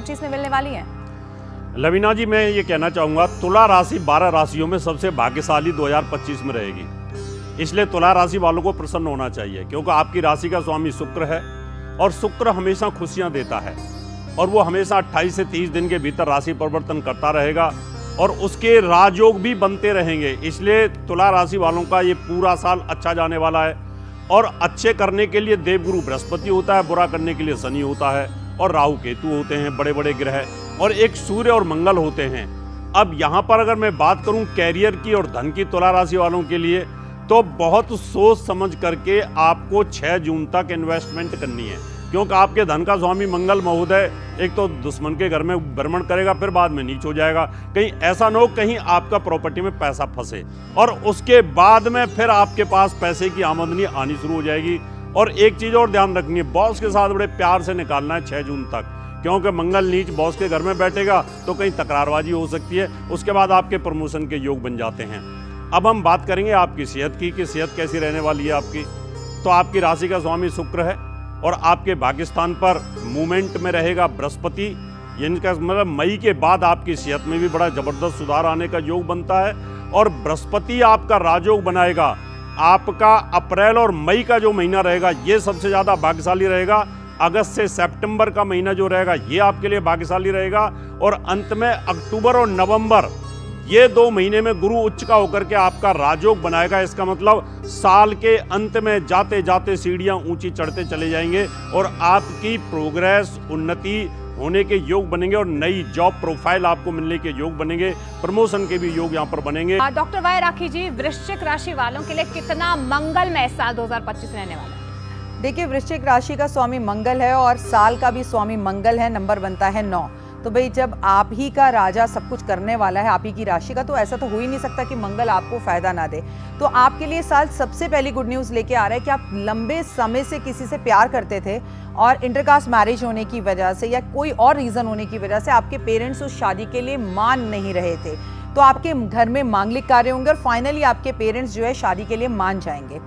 2025 में मिलने वाली हैं? लवीना जी, मैं ये कहना चाहूँगा, तुला राशि 12 राशियों में सबसे भाग्यशाली 2025 में रहेगी। इसलिए तुला राशि वालों को प्रसन्न होना चाहिए, क्योंकि आपकी राशि का स्वामी शुक्र है और शुक्र हमेशा खुशियाँ देता है और वो हमेशा 28 से 30 दिन के भीतर राशि परिवर्तन करता रहेगा और उसके राजयोग भी बनते रहेंगे। इसलिए तुला राशि वालों का ये पूरा साल अच्छा जाने वाला है और अच्छे करने के लिए देवगुरु बृहस्पति होता है, बुरा करने के लिए शनि होता है और राहु केतु होते हैं, बड़े बड़े ग्रह, और एक सूर्य और मंगल होते हैं। अब यहाँ पर अगर मैं बात करूँ कैरियर की और धन की तुला राशि वालों के लिए, तो बहुत सोच समझ करके आपको 6 जून तक इन्वेस्टमेंट करनी है, क्योंकि आपके धन का स्वामी मंगल महोदय एक तो दुश्मन के घर में भ्रमण करेगा, फिर बाद में नीच हो जाएगा। कहीं ऐसा न हो कहीं आपका प्रॉपर्टी में पैसा फंसे और उसके बाद में फिर आपके पास पैसे की आमदनी आनी शुरू हो जाएगी। और एक चीज़ और ध्यान रखनी है, बॉस के साथ बड़े प्यार से निकालना है 6 जून तक, क्योंकि मंगल नीच बॉस के घर में बैठेगा तो कहीं तकरारबाजी हो सकती है। उसके बाद आपके प्रमोशन के योग बन जाते हैं। अब हम बात करेंगे आपकी सेहत की कि सेहत कैसी रहने वाली है आपकी। तो आपकी राशि का स्वामी शुक्र है और आपके भाग्यस्थान पर मूवमेंट में रहेगा बृहस्पति। इनका मतलब मई के बाद आपकी सेहत में भी बड़ा जबरदस्त सुधार आने का योग बनता है और बृहस्पति आपका राजयोग बनाएगा। आपका अप्रैल और मई का जो महीना रहेगा ये सबसे ज़्यादा भाग्यशाली रहेगा। अगस्त से सितंबर का महीना जो रहेगा ये आपके लिए भाग्यशाली रहेगा और अंत में अक्टूबर और नवंबर, ये 2 महीने में गुरु उच्च का होकर के आपका राजयोग बनाएगा। इसका मतलब साल के अंत में जाते जाते सीढ़ियां ऊंची चढ़ते चले जाएंगे और आपकी प्रोग्रेस, उन्नति होने के योग बनेंगे और नई जॉब प्रोफाइल आपको मिलने के योग बनेंगे, प्रमोशन के भी योग यहाँ पर बनेंगे। डॉक्टर वाई राखी जी, वृश्चिक राशि वालों के लिए कितना मंगलमय साल 2025 रहने वाला है? देखिए, वृश्चिक राशि का स्वामी मंगल है और साल का भी स्वामी मंगल है, नंबर बनता है 9। तो भाई जब आप ही का राजा सब कुछ करने वाला है आप ही की राशि का, तो ऐसा तो हो ही नहीं सकता कि मंगल आपको फायदा ना दे। तो आपके लिए साल सबसे पहली गुड न्यूज़ लेके आ रहा है कि आप लंबे समय से किसी से प्यार करते थे और इंटरकास्ट मैरिज होने की वजह से या कोई और रीज़न होने की वजह से आपके पेरेंट्स उस शादी के लिए मान नहीं रहे थे। तो आपके घर में मांगलिक कार्य होंगे और फाइनली आपके पेरेंट्स जो है शादी के लिए मान जाएंगे।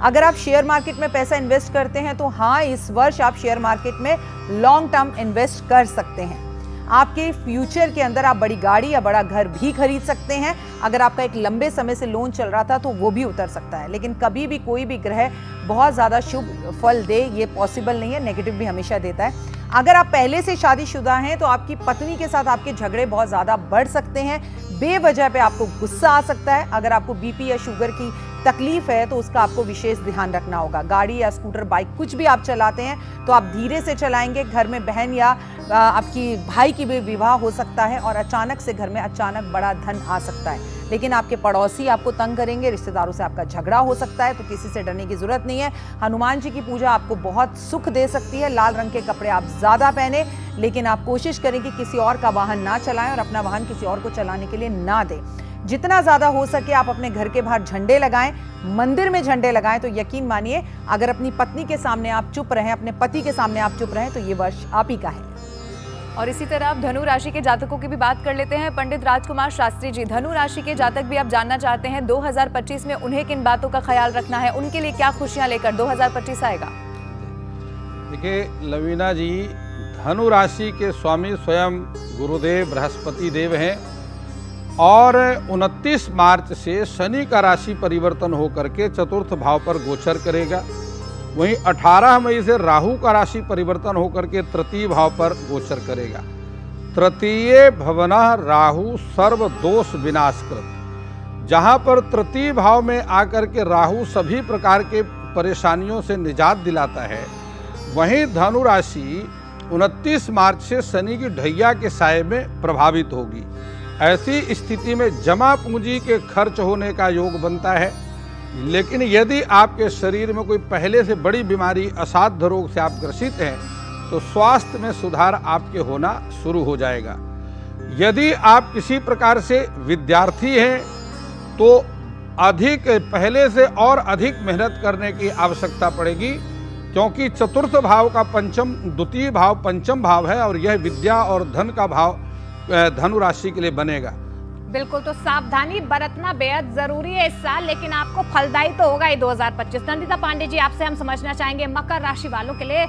अगर आप शेयर मार्केट में पैसा इन्वेस्ट करते हैं तो हाँ, इस वर्ष आप शेयर मार्केट में लॉन्ग टर्म इन्वेस्ट कर सकते हैं। आपके फ्यूचर के अंदर आप बड़ी गाड़ी या बड़ा घर भी खरीद सकते हैं। अगर आपका एक लंबे समय से लोन चल रहा था तो वो भी उतर सकता है। लेकिन कभी भी कोई भी ग्रह बहुत ज़्यादा शुभ फल दे ये पॉसिबल नहीं है, नेगेटिव भी हमेशा देता है। अगर आप पहले से शादीशुदा हैं तो आपकी पत्नी के साथ आपके झगड़े बहुत ज़्यादा बढ़ सकते हैं, बेवजह पे आपको गुस्सा आ सकता है। अगर आपको बीपी या शुगर की तकलीफ है तो उसका आपको विशेष ध्यान रखना होगा। गाड़ी या स्कूटर, बाइक कुछ भी आप चलाते हैं तो आप धीरे से चलाएंगे। घर में बहन या आपकी भाई की भी विवाह हो सकता है और अचानक से घर में अचानक बड़ा धन आ सकता है। लेकिन आपके पड़ोसी आपको तंग करेंगे, रिश्तेदारों से आपका झगड़ा हो सकता है, तो किसी से डरने की जरूरत नहीं है। हनुमान जी की पूजा आपको बहुत सुख दे सकती है। लाल रंग के कपड़े आप ज़्यादा पहने, लेकिन आप कोशिश करें कि किसी और का वाहन ना चलाएं और अपना वाहन किसी और को चलाने के लिए ना दें। जितना ज़्यादा हो सके आप अपने घर के बाहर झंडे लगाएं, मंदिर में झंडे लगाएं। तो यकीन मानिए, अगर अपनी पत्नी के सामने आप चुप रहें, अपने पति के सामने आप चुप रहें, तो ये वर्ष आप ही का है। और इसी तरह आप धनु राशि के जातकों की भी बात कर लेते हैं। पंडित राजकुमार शास्त्री जी, धनु राशि के जातक भी आप जानना चाहते हैं 2025 में उन्हें किन बातों का ख्याल रखना है, उनके लिए क्या खुशियां लेकर 2025 आएगा? देखिए लवीना जी, धनु राशि के स्वामी स्वयं गुरुदेव बृहस्पति देव हैं और 29 मार्च से शनि का राशि परिवर्तन होकर के चतुर्थ भाव पर गोचर करेगा। वहीं 18 मई से राहु का राशि परिवर्तन होकर के तृतीय भाव पर गोचर करेगा। तृतीय भवनः राहु सर्व दोष विनाशकृत। जहाँ पर तृतीय भाव में आकर के राहु सभी प्रकार के परेशानियों से निजात दिलाता है, वहीं धनु राशि 29 मार्च से शनि की ढैया के साये में प्रभावित होगी। ऐसी स्थिति में जमा पूंजी के खर्च होने का योग बनता है। लेकिन यदि आपके शरीर में कोई पहले से बड़ी बीमारी, असाध्य रोग से आप ग्रसित हैं, तो स्वास्थ्य में सुधार आपके होना शुरू हो जाएगा। यदि आप किसी प्रकार से विद्यार्थी हैं तो अधिक पहले से और अधिक मेहनत करने की आवश्यकता पड़ेगी, क्योंकि चतुर्थ भाव का पंचम, द्वितीय भाव पंचम भाव है और यह विद्या और धन का भाव धनु राशि के लिए बनेगा। बिल्कुल, तो सावधानी बरतना बेहद जरूरी है इस साल, लेकिन आपको फलदायी तो होगा ही 2025। नंदिता पांडे जी, आपसे हम समझना चाहेंगे मकर राशि वालों के लिए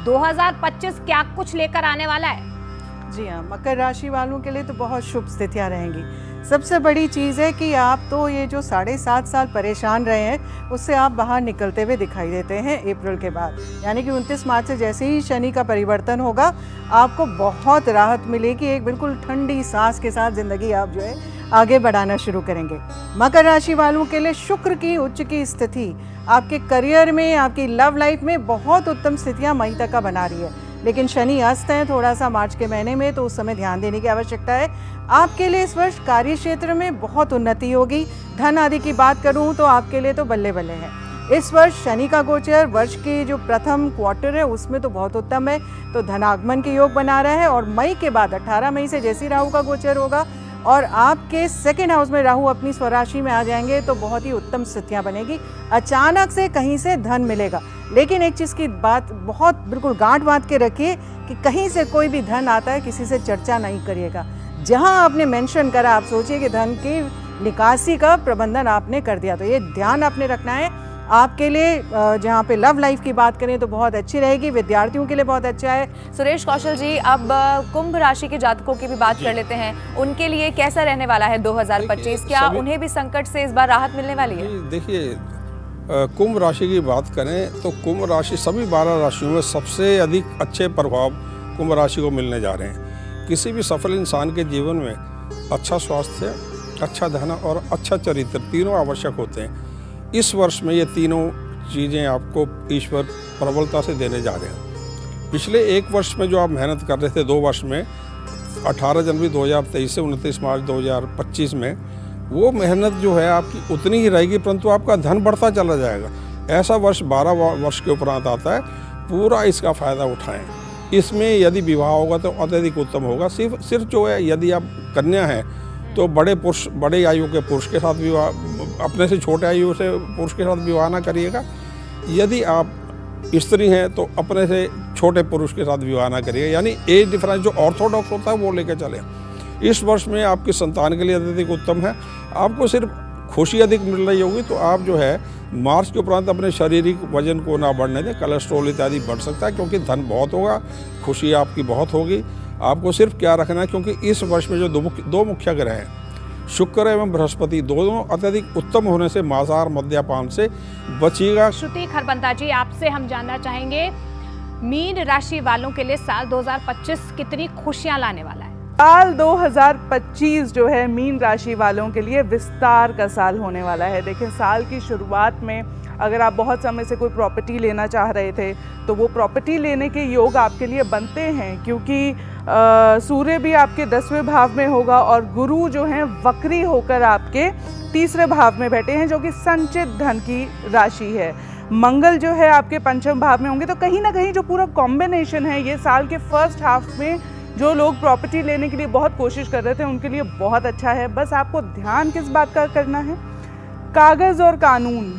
2025 क्या कुछ लेकर आने वाला है? जी हाँ, मकर राशि वालों के लिए तो बहुत शुभ स्थितियाँ रहेंगी। सबसे बड़ी चीज़ है कि आप तो ये जो 7.5 साल परेशान रहे हैं उससे आप बाहर निकलते हुए दिखाई देते हैं अप्रैल के बाद। यानी कि 29 मार्च से जैसे ही शनि का परिवर्तन होगा आपको बहुत राहत मिलेगी, एक बिल्कुल ठंडी सांस के साथ ज़िंदगी आप जो है आगे बढ़ाना शुरू करेंगे। मकर राशि वालों के लिए शुक्र की उच्च की स्थिति आपके करियर में, आपकी लव लाइफ में बहुत उत्तम स्थितियाँ मई तक का बना रही है। लेकिन शनि अस्त है थोड़ा सा मार्च के महीने में, तो उस समय ध्यान देने की आवश्यकता है। आपके लिए इस वर्ष कार्य क्षेत्र में बहुत उन्नति होगी। धन आदि की बात करूं तो आपके लिए तो बल्ले बल्ले है। इस वर्ष शनि का गोचर वर्ष के जो प्रथम क्वार्टर है उसमें तो बहुत उत्तम है, तो धनागमन के योग बना रहा है। और मई के बाद 18 मई से जैसे राहु का गोचर होगा और आपके सेकंड हाउस में राहु अपनी स्वराशि में आ जाएंगे तो बहुत ही उत्तम स्थितियां बनेगी। अचानक से कहीं से धन मिलेगा, लेकिन एक चीज़ की बात बहुत बिल्कुल गांठ बांध के रखिए कि कहीं से कोई भी धन आता है किसी से चर्चा नहीं करिएगा। जहां आपने मेंशन करा आप सोचिए कि धन की निकासी का प्रबंधन आपने कर दिया, तो ये ध्यान आपने रखना है। आपके लिए जहाँ पे लव लाइफ की बात करें तो बहुत अच्छी रहेगी, विद्यार्थियों के लिए बहुत अच्छा है। सुरेश कौशल जी, अब कुंभ राशि के जातकों की भी बात कर लेते हैं। उनके लिए कैसा रहने वाला है 2025? क्या उन्हें भी संकट से इस बार राहत मिलने वाली है? देखिए, कुंभ राशि की बात करें तो कुंभ राशि सभी 12 राशियों में सबसे अधिक अच्छे प्रभाव कुंभ राशि को मिलने जा रहे हैं। किसी भी सफल इंसान के जीवन में अच्छा स्वास्थ्य, अच्छा धन और अच्छा चरित्र तीनों आवश्यक होते हैं। इस वर्ष में ये तीनों चीज़ें आपको ईश्वर प्रबलता से देने जा रहे हैं। पिछले एक वर्ष में जो आप मेहनत कर रहे थे, 2 वर्ष में 18 जनवरी 2023 से 29 मार्च 2025 में, वो मेहनत जो है आपकी उतनी ही रहेगी, परंतु आपका धन बढ़ता चला जाएगा। ऐसा वर्ष 12 वर्ष के उपरांत आता है, पूरा इसका फ़ायदा उठाएं। इसमें यदि विवाह होगा तो अत्यधिक उत्तम होगा। सिर्फ जो है, यदि आप कन्या हैं तो बड़े आयु के पुरुष के साथ विवाह, अपने से छोटे आयु से पुरुष के साथ विवाह ना करिएगा। यदि आप स्त्री हैं तो अपने से छोटे पुरुष के साथ विवाह ना करिएगा, यानी एज डिफरेंस जो ऑर्थोडॉक्स होता है वो लेकर चले। इस वर्ष में आपकी संतान के लिए अत्यधिक उत्तम है। आपको सिर्फ खुशी अधिक मिल रही होगी, तो आप जो है मार्च के उपरांत अपने शारीरिक वजन को ना बढ़ने दें। कोलेस्ट्रॉल इत्यादि बढ़ सकता है क्योंकि धन बहुत होगा, खुशी आपकी बहुत होगी। आपको सिर्फ क्या रखना है, क्योंकि इस वर्ष में जो दो मुख्य ग्रह हैं, शुक्र एवं बृहस्पति, दोनों अत्यधिक उत्तम होने से मांसाहार मद्यपान से बचिएगा। श्रुति खरबंदा जी, आपसे हम जानना चाहेंगे मीन राशि वालों के लिए साल 2025 कितनी खुशियां लाने वाला है? साल 2025 जो है मीन राशि वालों के लिए विस्तार का साल होने वाला है। देखिए, साल की शुरुआत में अगर आप बहुत समय से कोई प्रॉपर्टी लेना चाह रहे थे तो वो प्रॉपर्टी लेने के योग आपके लिए बनते हैं, क्योंकि सूर्य भी आपके 10वें भाव में होगा और गुरु जो हैं वक्री होकर आपके 3रे भाव में बैठे हैं, जो कि संचित धन की राशि है। मंगल जो है आपके 5वें भाव में होंगे, तो कहीं ना कहीं जो पूरा कॉम्बिनेशन है ये साल के फर्स्ट हाफ में जो लोग प्रॉपर्टी लेने के लिए बहुत कोशिश कर रहे थे उनके लिए बहुत अच्छा है। बस आपको ध्यान किस बात का करना है, कागज़ और कानून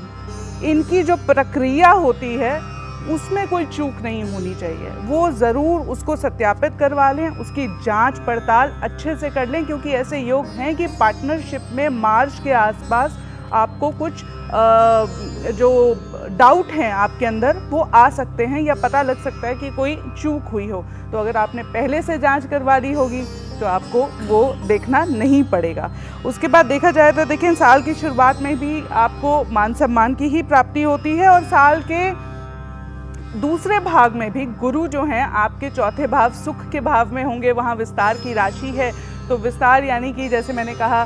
इनकी जो प्रक्रिया होती है उसमें कोई चूक नहीं होनी चाहिए। वो ज़रूर उसको सत्यापित करवा लें, उसकी जांच पड़ताल अच्छे से कर लें, क्योंकि ऐसे योग हैं कि पार्टनरशिप में मार्च के आसपास आपको कुछ जो डाउट हैं आपके अंदर वो आ सकते हैं, या पता लग सकता है कि कोई चूक हुई हो। तो अगर आपने पहले से जांच करवा ली होगी तो आपको वो देखना नहीं पड़ेगा। उसके बाद देखा जाए तो देखिए, साल की शुरुआत में भी आपको मान सम्मान की ही प्राप्ति होती है, और साल के दूसरे भाग में भी गुरु जो हैं आपके 4थे भाव सुख के भाव में होंगे, वहाँ विस्तार की राशि है। तो विस्तार यानी कि जैसे मैंने कहा,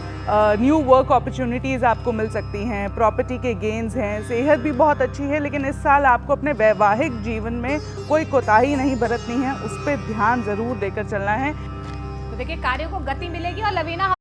न्यू वर्क अपॉर्चुनिटीज़ आपको मिल सकती हैं, प्रॉपर्टी के गेन्स हैं, सेहत भी बहुत अच्छी है। लेकिन इस साल आपको अपने वैवाहिक जीवन में कोई कोताही नहीं बरतनी है, उस पर ध्यान ज़रूर देकर चलना है। तो देखिए, कार्यों को गति मिलेगी और लवीना